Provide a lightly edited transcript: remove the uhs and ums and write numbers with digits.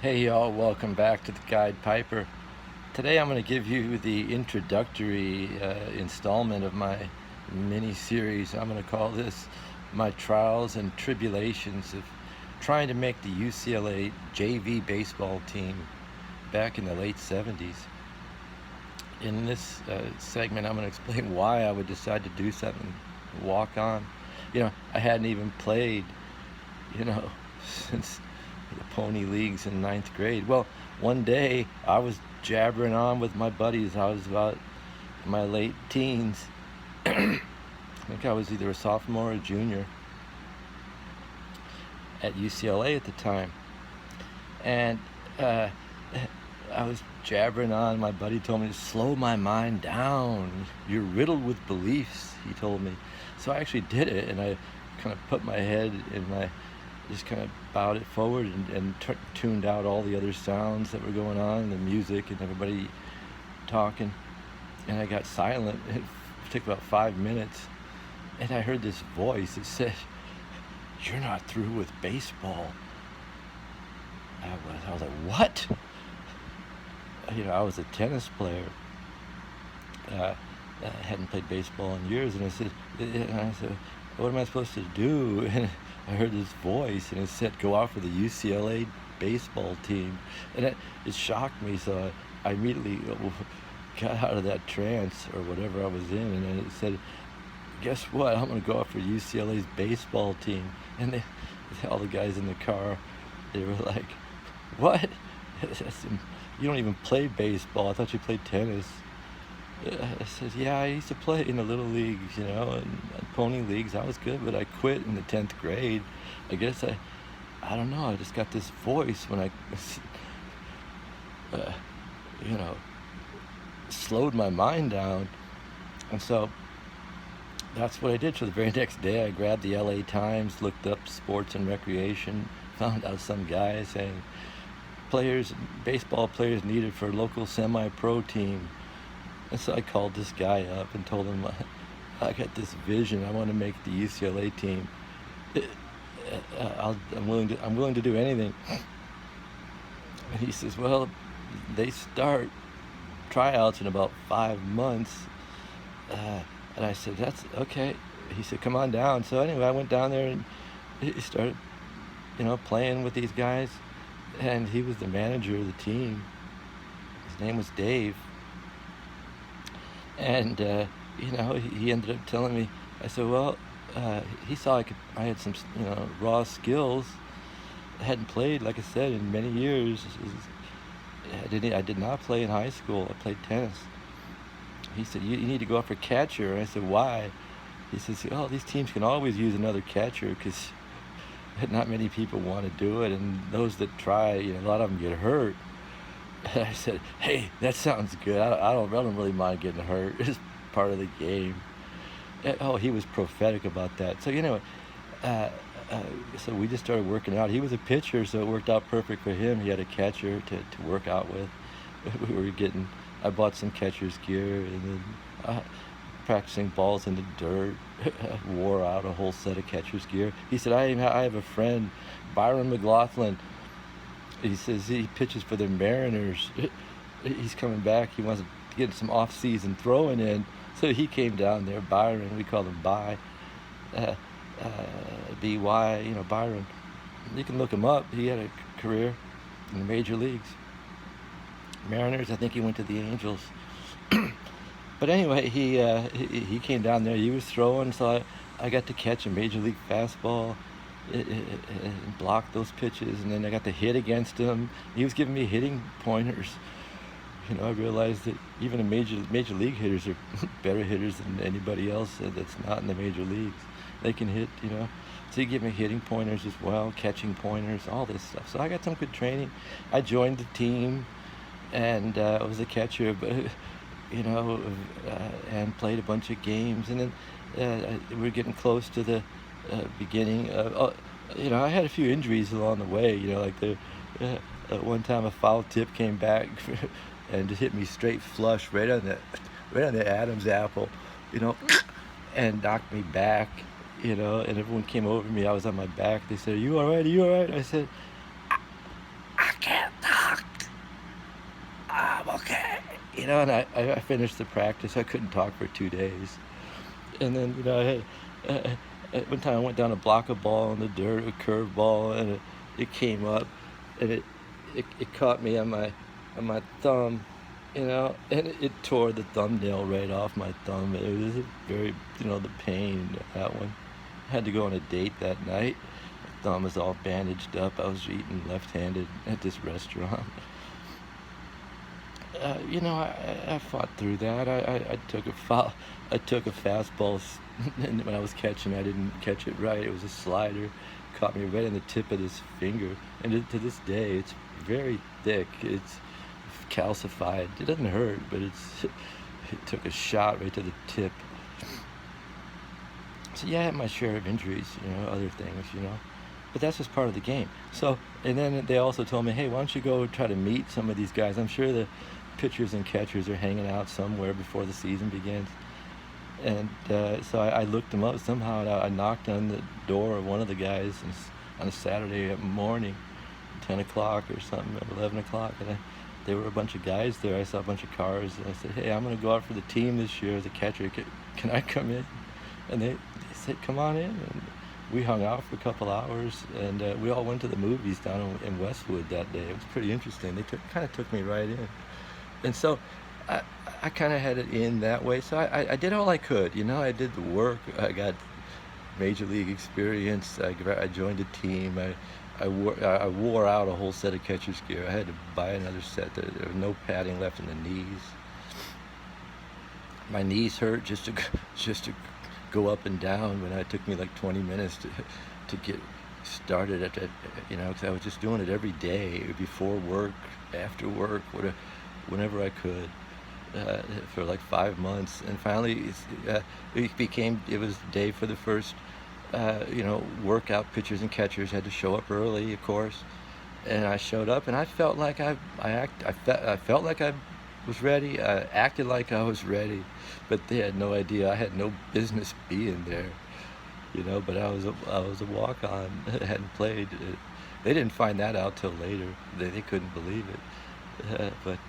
Hey y'all, welcome back to the Guide Piper. Today I'm going to give you the introductory installment of my mini-series. I'm going to call this my trials and tribulations of trying to make the UCLA JV baseball team back in the late 70s. In this segment I'm going to explain why I would decide to do something, walk on. I hadn't even played, since the pony leagues in ninth grade. Well, one day I was jabbering on with my buddies. I was about in my late teens. I think I was either a sophomore or a junior at UCLA at the time. And I was jabbering on. My buddy told me to slow my mind down. You're riddled with beliefs, he told me. So I actually did it, and I kind of put my head in my, just kind of bowed it forward and tuned out all the other sounds that were going on, the music and everybody talking, and I got silent. It took about 5 minutes, and I heard this voice that said, "You're not through with baseball." I was like, what? I was a tennis player. I hadn't played baseball in years, and I said, what am I supposed to do? And I heard this voice, and it said, go out for the UCLA baseball team. And it shocked me, so I immediately got out of that trance or whatever I was in, and it said, guess what? I'm going to go out for UCLA's baseball team. And all the guys in the car, they were like, what? You don't even play baseball. I thought you played tennis. I said, yeah, I used to play in the little leagues, and pony leagues. I was good, but I quit in the 10th grade. I guess I don't know, I just got this voice when I, slowed my mind down. And so that's what I did. So the very next day, I grabbed the LA Times, looked up sports and recreation, found out some guy saying, baseball players needed for local semi-pro team. And so I called this guy up and told him, I got this vision. I want to make the UCLA team. I'm willing to do anything. And he says, well, they start tryouts in about 5 months. And I said, that's okay. He said, come on down. So anyway, I went down there and he started, playing with these guys. And he was the manager of the team. His name was Dave. And he ended up telling me, I said, well, he saw I had some raw skills. I hadn't played, like I said, in many years. I did not play in high school. I played tennis. He said, you need to go up for catcher. And I said, why? He says, oh, these teams can always use another catcher because not many people want to do it, and those that try, a lot of them get hurt. And I said, hey, that sounds good. I don't really mind getting hurt. It's part of the game. Oh, he was prophetic about that. So, so we just started working out. He was a pitcher, so it worked out perfect for him. He had a catcher to work out with. I bought some catcher's gear, and then practicing balls in the dirt. Wore out a whole set of catcher's gear. He said, I have a friend, Byron McLaughlin. He says he pitches for the Mariners. He's coming back. He wants to get some off-season throwing in. So he came down there, Byron. We call him By. B-Y, Byron. You can look him up. He had a career in the major leagues. Mariners, I think he went to the Angels. But anyway, he came down there. He was throwing, so I got to catch a major league fastball and block those pitches, and then I got to hit against him. He was giving me hitting pointers. I realized that even the major league hitters are better hitters than anybody else that's not in the major leagues. They can hit, So he gave me hitting pointers as well, catching pointers, all this stuff. So I got some good training. I joined the team, and I was a catcher, but and played a bunch of games, and then we were getting close to the beginning. I had a few injuries along the way. Like one time a foul tip came back and just hit me straight flush right on the Adam's apple, and knocked me back. And everyone came over me. I was on my back. They said, "Are you all right? Are you all right?" I said, I can't And I finished the practice. I couldn't talk for 2 days. And then, one time I went down to block a ball in the dirt, a curve ball, and it came up, and it caught me on my thumb, and it tore the thumbnail right off my thumb. It was a very, the pain, that one. I had to go on a date that night. My thumb was all bandaged up. I was eating left-handed at this restaurant. I fought through that. I took a foul. I took a fastball, and when I was catching, I didn't catch it right. It was a slider, caught me right in the tip of this finger, and to this day, it's very thick. It's calcified. It doesn't hurt, but it took a shot right to the tip. So yeah, I had my share of injuries, other things. But that's just part of the game. So, and then they also told me, hey, why don't you go try to meet some of these guys? I'm sure the pitchers and catchers are hanging out somewhere before the season begins. And so I looked them up somehow, and I knocked on the door of one of the guys on a Saturday morning, 10 o'clock or something, 11 o'clock, and there were a bunch of guys there. I saw a bunch of cars, and I said, hey, I'm going to go out for the team this year as a catcher. Can I come in? And they said, come on in. And we hung out for a couple hours, and we all went to the movies down in Westwood that day. It was pretty interesting. They kind of took me right in. And so I kind of had it in that way. So I did all I could. I did the work. I got major league experience. I joined a team. I wore out a whole set of catcher's gear. I had to buy another set. There was no padding left in the knees. My knees hurt just to go up and down when it took me like 20 minutes to get started at that, because I was just doing it every day, before work, after work, whenever I could, for like 5 months. And finally, it was the day for the first, workout. Pitchers and catchers had to show up early, of course. And I showed up, and I felt like I felt like I was ready. I acted like I was ready, but they had no idea. I had no business being there, But I was a walk-on. I hadn't played. They didn't find that out till later. They couldn't believe it. But